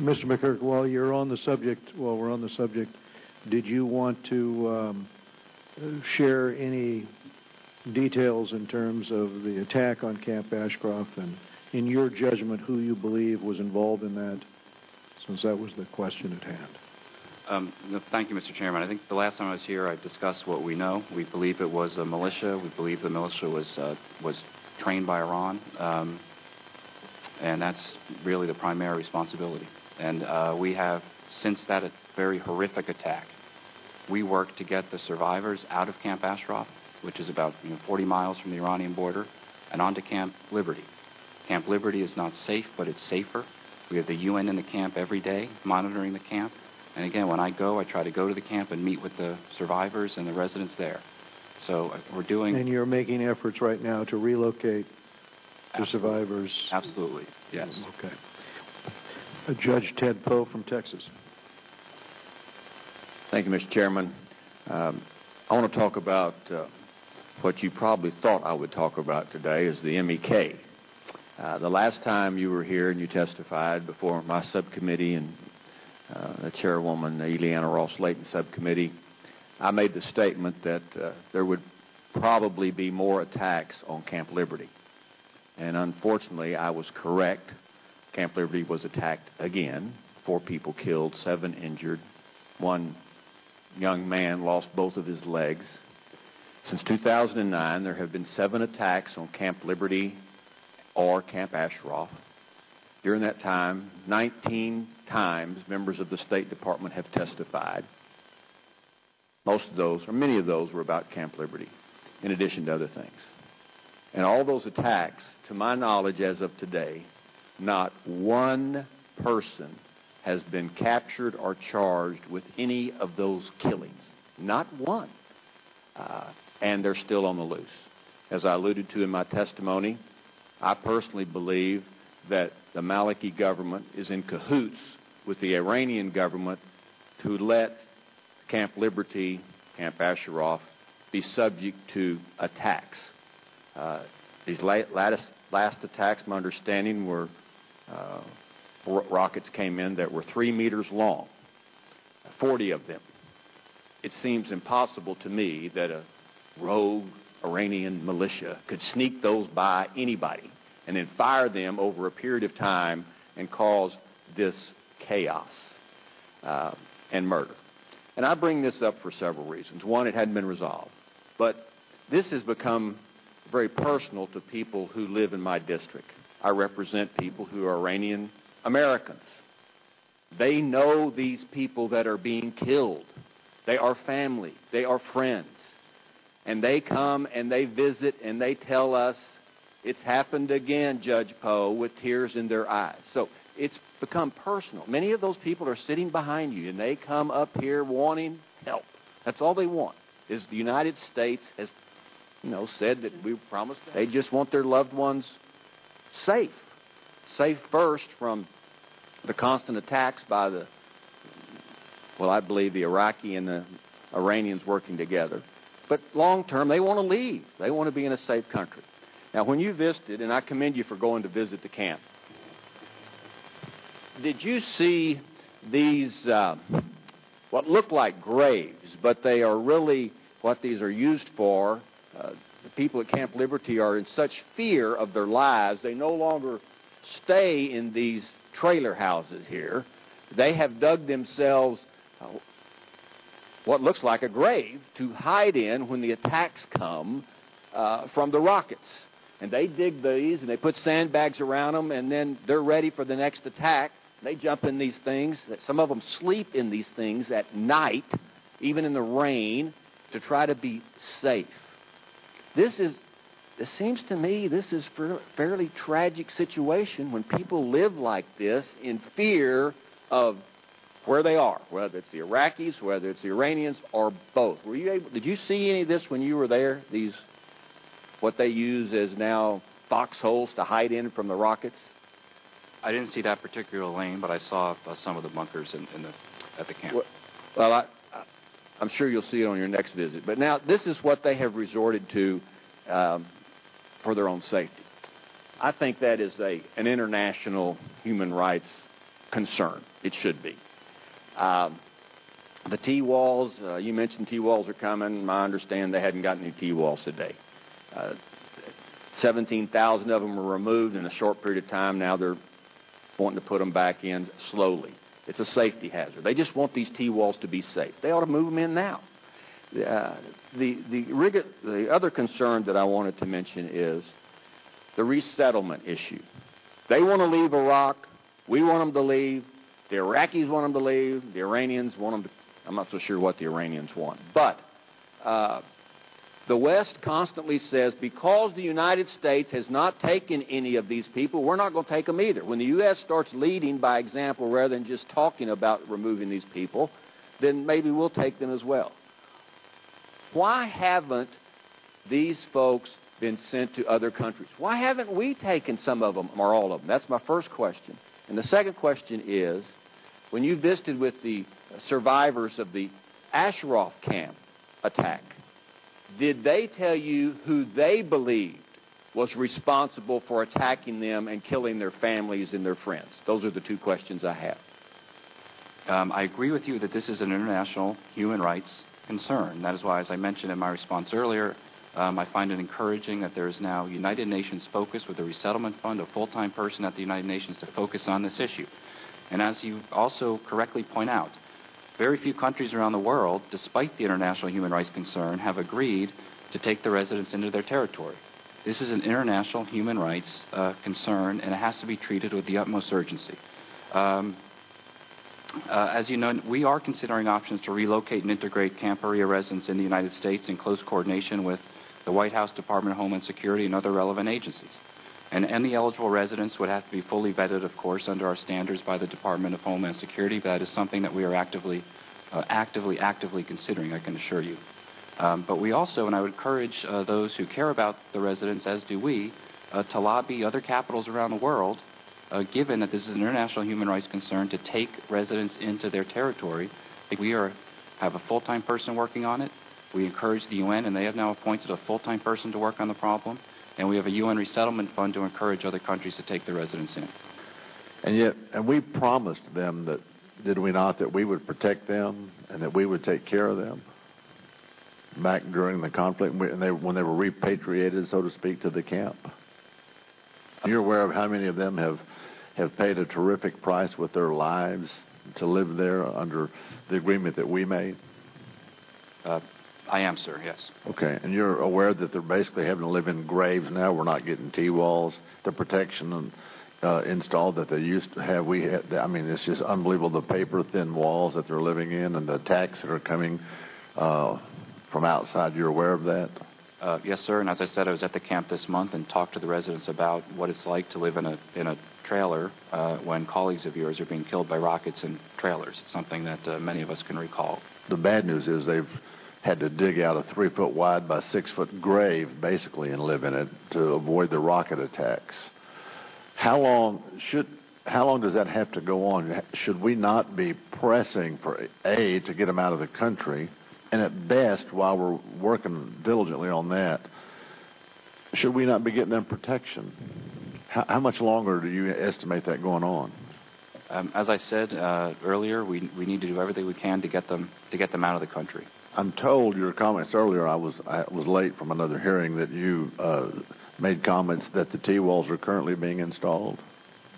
Mr. McKirk, while we're on the subject, did you want to share any details in terms of the attack on Camp Ashcroft and, in your judgment, who you believe was involved in that, since that was the question at hand? Thank you, Mr. Chairman. I think the last time I was here, I discussed what we know. We believe it was a militia. We believe the militia was trained by Iran, and that's really the primary responsibility. And we have, since that very horrific attack, we worked to get the survivors out of Camp Ashcroft, which is about 40 miles from the Iranian border, and onto Camp Liberty. Camp Liberty is not safe, but it's safer. We have the UN in the camp every day, monitoring the camp. And again, when I go, I try to go to the camp and meet with the survivors and the residents there. So we're doing... And you're making efforts right now to relocate the survivors? Absolutely, yes. Okay. Judge Ted Poe from Texas. Thank you, Mr. Chairman. I want to talk about what you probably thought I would talk about today is the MEK. The last time you were here and you testified before my subcommittee and the chairwoman, Eliana Ross-Layton subcommittee, I made the statement that there would probably be more attacks on Camp Liberty. And unfortunately, I was correct. Camp Liberty was attacked again. 4 people killed, 7 injured. 1 young man lost both of his legs. Since 2009, there have been 7 attacks on Camp Liberty or Camp Ashcroft. During that time, 19 times members of the State Department have testified. Most of those, or many of those, were about Camp Liberty, in addition to other things. And all those attacks, to my knowledge as of today, not one person has been captured or charged with any of those killings. Not one. And they're still on the loose. As I alluded to in my testimony, I personally believe that the Maliki government is in cahoots with the Iranian government to let Camp Liberty, Camp Ashcroft, be subject to attacks. These last attacks, my understanding, were rockets came in that were 3 meters long, 40 of them. It seems impossible to me that a rogue Iranian militia could sneak those by anybody and then fire them over a period of time and cause this chaos and murder. And I bring this up for several reasons. One, it hadn't been resolved. But this has become very personal to people who live in my district. I represent people who are Iranian Americans. They know these people that are being killed. They are family. They are friends. And they come and they visit and they tell us, it's happened again, Judge Poe, with tears in their eyes. So it's become personal. Many of those people are sitting behind you, and they come up here wanting help. That's all they want, is the United States has, said that we promised them. They just want their loved ones safe. Safe first from the constant attacks by I believe the Iraqi and the Iranians working together. But long term, they want to leave. They want to be in a safe country. Now, when you visited, and I commend you for going to visit the camp, did you see these, what look like graves, but they are really what these are used for? The people at Camp Liberty are in such fear of their lives, they no longer stay in these trailer houses here. They have dug themselves what looks like a grave to hide in when the attacks come from the rockets. And they dig these, and they put sandbags around them, and then they're ready for the next attack. They jump in these things. Some of them sleep in these things at night, even in the rain, to try to be safe. It seems to me this is a fairly tragic situation when people live like this in fear of where they are, whether it's the Iraqis, whether it's the Iranians, or both. Did you see any of this when you were there, these what they use as now foxholes to hide in from the rockets? I didn't see that particular lane, but I saw some of the bunkers at the camp. Well, I'm sure you'll see it on your next visit. But now this is what they have resorted to for their own safety. I think that is an international human rights concern. It should be. The T-walls, you mentioned T-walls are coming. I understand they hadn't gotten any T-walls today. 17,000 of them were removed in a short period of time. Now they're wanting to put them back in slowly. It's a safety hazard. They just want these T-walls to be safe. They ought to move them in now. The other concern that I wanted to mention is the resettlement issue. They want to leave Iraq. We want them to leave. The Iraqis want them to leave. The Iranians want them to. I'm not so sure what the Iranians want. But the West constantly says, because the United States has not taken any of these people, we're not going to take them either. When the U.S. starts leading by example rather than just talking about removing these people, then maybe we'll take them as well. Why haven't these folks been sent to other countries? Why haven't we taken some of them or all of them? That's my first question. And the second question is, when you visited with the survivors of the Ashraf camp attack, did they tell you who they believed was responsible for attacking them and killing their families and their friends? Those are the two questions I have. I agree with you that this is an international human rights concern. That is why, as I mentioned in my response earlier, I find it encouraging that there is now United Nations focus with a resettlement fund, a full-time person at the United Nations to focus on this issue. And as you also correctly point out, very few countries around the world, despite the international human rights concern, have agreed to take the residents into their territory. This is an international human rights concern, and it has to be treated with the utmost urgency. As you know, we are considering options to relocate and integrate Camp Perea residents in the United States in close coordination with the White House, Department of Homeland Security, and other relevant agencies. And any eligible residents would have to be fully vetted, of course, under our standards by the Department of Homeland Security. That is something that we are actively considering, I can assure you. But we also, and I would encourage those who care about the residents, as do we, to lobby other capitals around the world, given that this is an international human rights concern, to take residents into their territory. I think we have a full-time person working on it. We encourage the UN, and they have now appointed a full-time person to work on the problem. And we have a UN resettlement fund to encourage other countries to take the residents in. And we promised them that, did we not, that we would protect them and that we would take care of them back during the conflict when they were repatriated, so to speak, to the camp? You're aware of how many of them have paid a terrific price with their lives to live there under the agreement that we made? I am, sir, yes. Okay, and you're aware that they're basically having to live in graves now. We're not getting T-walls, the protection installed that they used to have. It's just unbelievable, the paper-thin walls that they're living in and the attacks that are coming from outside. You're aware of that? Yes, sir, and as I said, I was at the camp this month and talked to the residents about what it's like to live in a trailer when colleagues of yours are being killed by rockets in trailers. It's something that many of us can recall. The bad news is they've had to dig out a 3-foot wide by 6-foot grave, basically, and live in it to avoid the rocket attacks. How long does that have to go on? Should we not be pressing for aid to get them out of the country? And at best, while we're working diligently on that, should we not be getting them protection? How much longer do you estimate that going on? As I said earlier, we need to do everything we can to get them out of the country. I'm told your comments earlier, I was late from another hearing, that you made comments that the T-walls are currently being installed.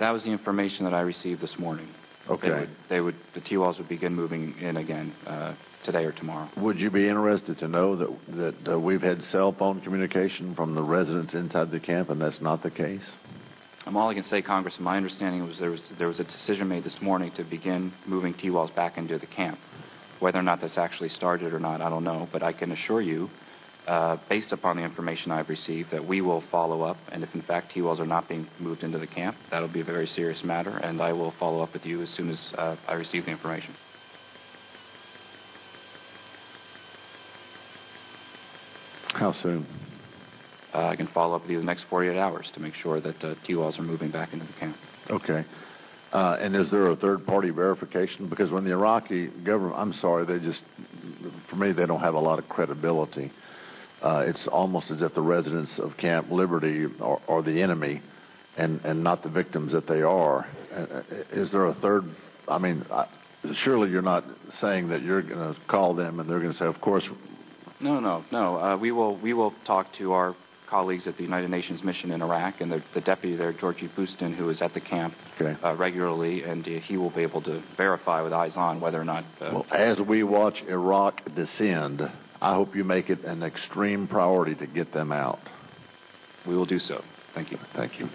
That was the information that I received this morning. Okay. The T-walls would begin moving in again today or tomorrow. Would you be interested to know that we've had cell phone communication from the residents inside the camp, and that's not the case? All I can say, Congressman, my understanding was there was a decision made this morning to begin moving T-walls back into the camp. Whether or not that's actually started or not, I don't know. But I can assure you, based upon the information I've received, that we will follow up. And if, in fact, T-walls are not being moved into the camp, that'll be a very serious matter. And I will follow up with you as soon as I receive the information. How soon? I can follow up with you the next 48 hours to make sure that T-walls are moving back into the camp. Okay. And is there a third-party verification? Because when the Iraqi government, for me, they don't have a lot of credibility. It's almost as if the residents of Camp Liberty are the enemy, and not the victims that they are. Is there a third? I mean, surely you're not saying that you're going to call them and they're going to say, of course. No. We will talk to our colleagues at the United Nations mission in Iraq, and the deputy there, Georgie Bouston, who is at the camp regularly, and he will be able to verify with eyes on whether or not... Well, as we watch Iraq descend, I hope you make it an extreme priority to get them out. We will do so. Thank you. Thank you.